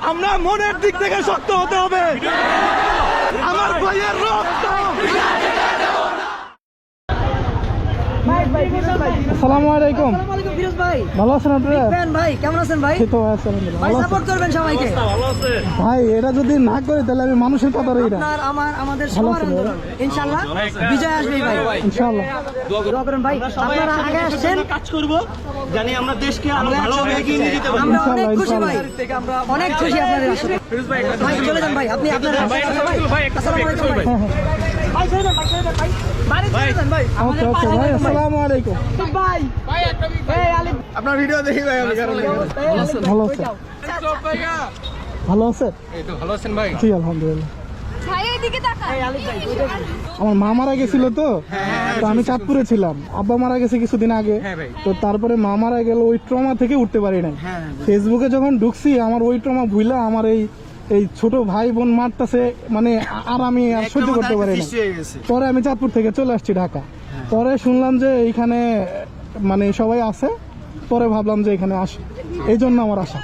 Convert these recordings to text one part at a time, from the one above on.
আমরা মনের দিক থেকে শক্ত হতে হবে। আমার ভাইয়ের রক্ত। আসসালামু আলাইকুম। ফিরোজ ভাই ভালো আছেন আপনারা? ভাই কেমন আছেন ভাই? এই তো আছি আলহামদুলিল্লাহ। ভাই সাপোর্ট করবেন সবাইকে। ভাই এটা যদি না করে তাহলে আমি মানুষের কথা রই না। আপনার আমাদের সবার আন্দোলন ইনশাআল্লাহ বিজয় আসবে ভাই। ইনশাআল্লাহ দোয়া করেন ভাই। আপনারা আগে আসছেন, কাজ করব, জানি আমরা দেশকে আরো ভালোভাবে এগিয়ে নিয়ে যেতে পারি। আমরা অনেক খুশি ভাই, অনেক খুশি আপনাদের আসলে। ভাই চলে যান ভাই, আপনি আপনার আসসালামু আলাইকুম ভাই। ভাই চলে যান, ভাই চলে যান ভাই, বাড়ি চলে যান ভাই। ওকে ওকে ভাই, আসসালামু আলাইকুম। ভাই এই আলিম আপনার ভিডিও দেখি ভাই, আমি কারণ ভালো আছেন? ভালো আছেন? এই তো ভালো আছেন ভাই। জি আলহামদুলিল্লাহ। ভাই এইদিকে তাকা। আমার মা মারা গেছিল তো আমি চাঁদপুরে ছিলাম। আব্বা মারা গেছে কিছুদিন আগে। তো তারপরে মা মারা গেল, ওই ট্রমা থেকে উঠতে পারি নাই। ফেসবুকে যখন ঢুকছি আমার ওই ট্রমা ভুইলা আমার এই ছোট ভাই বোন মারতেছে, মানে আর আমি আর সহ্য করতে পারি না। পরে আমি চাঁদপুর থেকে চলে আসছি ঢাকা। পরে শুনলাম যে এইখানে মানে সবাই আছে, পরে ভাবলাম যে এখানে আসি, এই জন্য আমার আশা।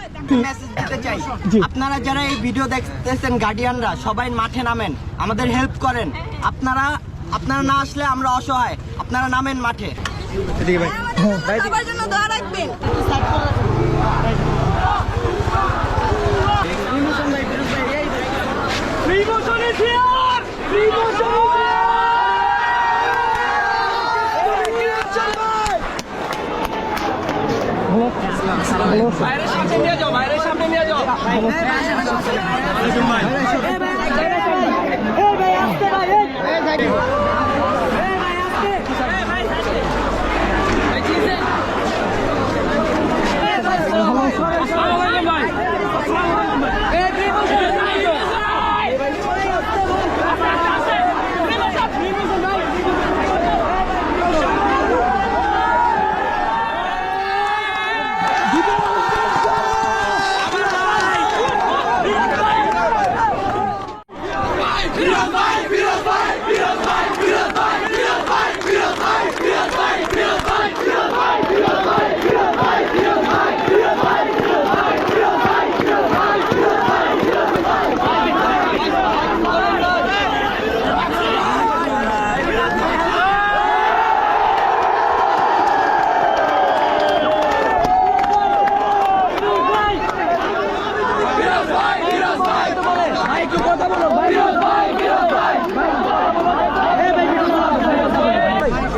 জি আপনারা যারা এই ভিডিও দেখতেছেন গার্ডিয়ানরা সবাই মাঠে নামেন, আমাদের হেল্প করেন। আপনারা না আসলে আমরা অসহায়, আপনারা নামেন মাঠে। এদিকে ভাই। সবার জন্য দোয়া রাখবেন। ভালো আছেন? বাইরের সামনে নিয়ে যাও, বাইরের সামনে নিয়ে যাও।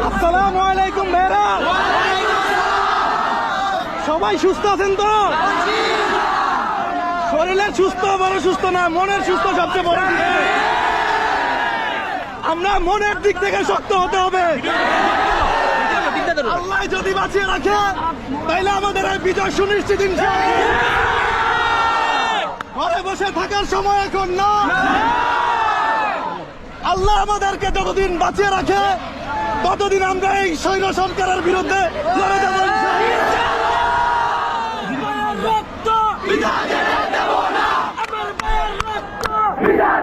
আসসালামু আলাইকুম ভাইরা। সবাই সুস্থ আছেন তো? শরীরের সুস্থ বড় সুস্থ না, মনের সুস্থ সবচেয়ে বড়। আমরা মনের দিক থেকে শক্ত হতে হবে। আল্লাহ যদি বাঁচিয়ে রাখে তাইলে আমাদের এই বিজয় সুনিশ্চিত ইনশাআল্লাহ। ঘরে বসে থাকার সময় এখন না। আল্লাহ আমাদেরকে যতদিন বাঁচিয়ে রাখে ততদিন আমরা এই স্বৈর সরকারের বিরুদ্ধে লড়ে যাব। রক্ত বিজয় দেব না, আমার ভাইয়ের রক্ত বিজয়